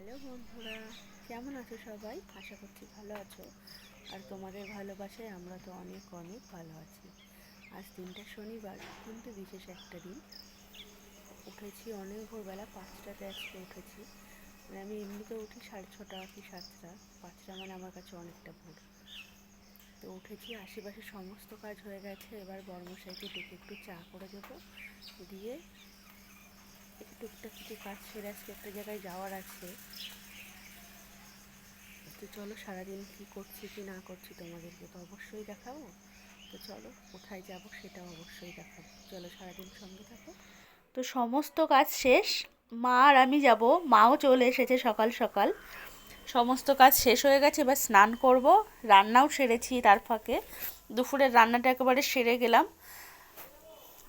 Hello বন্ধুরা, কেমন আছো সবাই? আশা করছি ভালো আছো। আর তোমাদের ভালোবাসায় আমরা তো অনেক অনেক ভালো আছি। আজ দিনটা শনিবার, কিন্তু বিশেষ একটা দিন। উঠেছি অনেক ভোরবেলা, 5টাতে আজকে উঠেছি। মানে আমি এমনিতে উঠি 6:30 কি 7টা। 5টা মানে আমার কাছে অনেকটা ভোর। তো উঠেছি, আশেপাশে সমস্ত কাজ হয়ে গেছে। এবার বড়মশাইকে ডেকে একটু চা করে দেবো, দিয়ে একটু টুকটাক কিছু কাজ সেরে আজকে একটা জায়গায় যাওয়ার আছে। তো চলো, সারাদিন কী করছি কি না করছি তোমাদেরকে তো অবশ্যই দেখাবো। তো চলো, কোথায় যাব সেটাও অবশ্যই দেখাবো। চলো, সারাদিন সঙ্গে থাকো। তো সমস্ত কাজ শেষ, মা আর আমি যাব। মাও চলে এসেছে সকাল সকাল। সমস্ত কাজ শেষ হয়ে গেছে, এবার স্নান করব। রান্নাও সেরেছি তার ফাঁকে। দুপুরের রান্নাটা একেবারে সেরে গেলাম,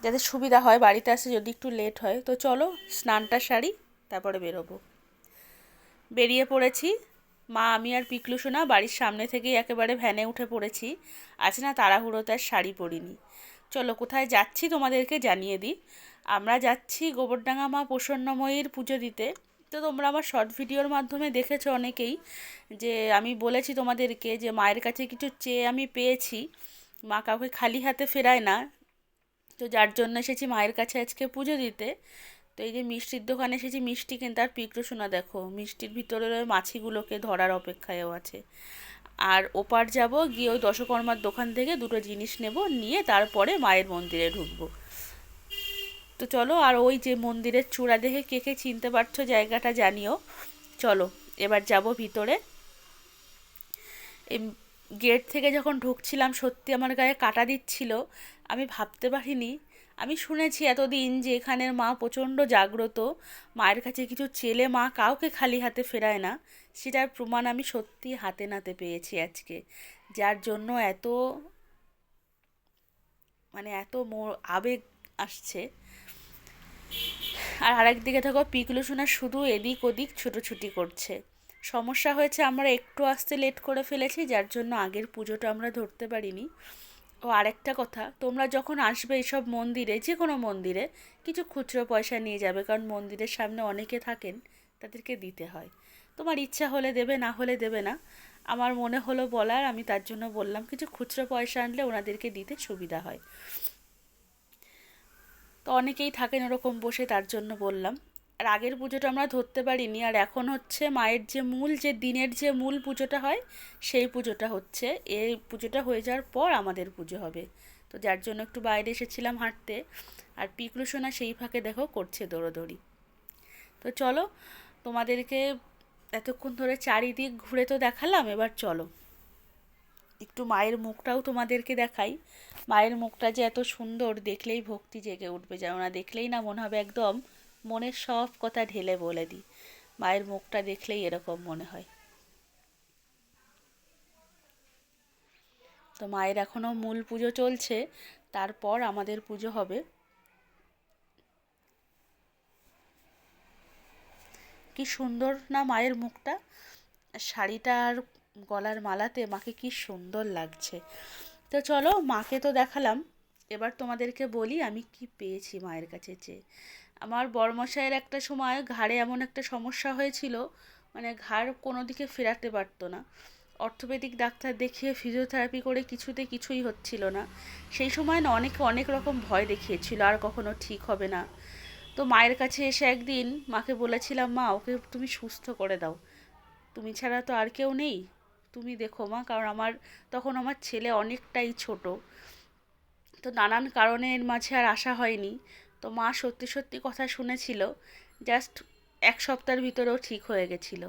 যাতে সুবিধা হয় বাড়িতে আসতে যদি একটু লেট হয়। তো চলো, স্নানটা সারি, তারপরে বেরোবো। বেরিয়ে পড়েছি। মা, আমি আর পিকলু সোনা বাড়ির সামনে থেকেই একেবারে ভ্যানে উঠে পড়েছি। আজ না তাড়াহুড়োতে আর শাড়ি পরিনি। চলো, কোথায় যাচ্ছি তোমাদেরকে জানিয়ে দিই। আমরা যাচ্ছি গোবরডাঙ্গা মা প্রসন্নময়ীর পুজো দিতে। তো তোমরা আমার শর্ট ভিডিওর মাধ্যমে দেখেছো অনেকেই, যে আমি বলেছি তোমাদেরকে যে মায়ের কাছে কিছু চেয়ে আমি পেয়েছি। মা কাউকে খালি হাতে ফেরায় না। তো যার জন্য এসেছি মায়ের কাছে আজকে পুজো দিতে। তো এই যে মিষ্টির দোকানে এসেছি মিষ্টি কিনতে। আর পিকরো সোনা দেখো মিষ্টির ভিতরে ওই মাছিগুলোকে ধরার অপেক্ষায়ও আছে। আর ওপার যাব, গিয়ে ওই দশকর্মার দোকান থেকে দুটো জিনিস নেব, নিয়ে তারপরে মায়ের মন্দিরে ঢুকবো। তো চলো, আর ওই যে মন্দিরের চূড়া দেখে কে কে চিনতে পারছো জায়গাটা জানিও। চলো, এবার যাব ভিতরে। এই গেট থেকে যখন ঢুকছিলাম সত্যি আমার গায়ে কাঁটা দিচ্ছিল। আমি ভাবতে পারিনি। আমি শুনেছি এতদিন যে এখানের মা প্রচণ্ড জাগ্রত, মায়ের কাছে কিছু চেলে মা কাউকে খালি হাতে ফেরায় না। সেটার প্রমাণ আমি সত্যি হাতে নাতে পেয়েছি আজকে। যার জন্য এত, মানে এত আবেগ আসছে। আর আরেকদিকে থাকো পিকলু সোনা শুধু এদিক ওদিক ছুটোছুটি করছে। সমস্যা হয়েছে, আমরা একটু আসতে লেট করে ফেলেছি, যার জন্য আগের পুজোটা আমরা ধরতে পারিনি। ও আরেকটা কথা, তোমরা যখন আসবে এইসব মন্দিরে, যে কোনো মন্দিরে, কিছু খুচরো পয়সা নিয়ে যাবে, কারণ মন্দিরের সামনে অনেকে থাকেন, তাদেরকে দিতে হয়। তোমার ইচ্ছা হলে দেবে, না হলে দেবে না। আমার মনে হলো বলার, আমি তার জন্য বললাম কিছু খুচরো পয়সা আনলে ওনাদেরকে দিতে সুবিধা হয়। তো অনেকেই থাকেন ওরকম বসে, তার জন্য বললাম। আর আগের পুজোটা আমরা ধরতে পারিনি, আর এখন হচ্ছে মায়ের যে মূল, যে দিনের যে মূল পুজোটা হয়, সেই পুজোটা হচ্ছে। এই পুজোটা হয়ে যাওয়ার পর আমাদের পুজো হবে। তো যার জন্য একটু বাইরে এসেছিলাম হাঁটতে। আর পিকলু সোনা সেই ফাঁকে দেখো করছে দৌড়োদৌড়ি। তো চলো, তোমাদেরকে এতক্ষণ ধরে চারিদিক ঘুরে তো দেখালাম, এবার চলো একটু মায়ের মুখটাও তোমাদেরকে দেখাই। মায়ের মুখটা যে এত সুন্দর, দেখলেই ভক্তি জেগে উঠবে, যেন না দেখলেই না মনে হবে একদম মনের সব কথা ঢেলে বলে দিই। মায়ের মুখটা দেখলেই এরকম মনে হয়। তো মায়ের এখনও মূল পুজো চলছে, তারপর আমাদের পুজো হবে। কি সুন্দর না মায়ের মুখটা! শাড়িটা আর গলার মালাতে মাকে কি সুন্দর লাগছে। তো চলো, মাকে তো দেখালাম, এবার তোমাদেরকে বলি আমি কি পেয়েছি মায়ের কাছে চেয়ে। আমার বড়মশাইয়ের একটা সময় ঘাড়ে এমন একটা সমস্যা হয়েছিল, মানে ঘাড় কোনো দিকে ফেরাতে পারতো না। অর্থোপেডিক ডাক্তার দেখিয়ে ফিজিওথেরাপি করে কিছুই হচ্ছিল না। সেই সময় না অনেকে অনেক রকম ভয় দেখিয়েছিল, আর কখনো ঠিক হবে না। তো মায়ের কাছে এসে একদিন মাকে বলেছিলাম, মা ওকে তুমি সুস্থ করে দাও, তুমি ছাড়া তো আর কেউ নেই, তুমি দেখো মা। কারণ তখন আমার ছেলে অনেকটাই ছোট। তো নানান কারণের মাঝে আর আসা হয়নি। তো মা সত্যি সত্যি কথা শুনেছিল। জাস্ট 1 সপ্তাহের ভিতরেও ঠিক হয়ে গেছিলো।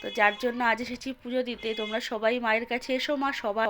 তো যার জন্য আজ এসেছি পুজো দিতে। তোমরা সবাই মায়ের কাছে এসো, মা সবাই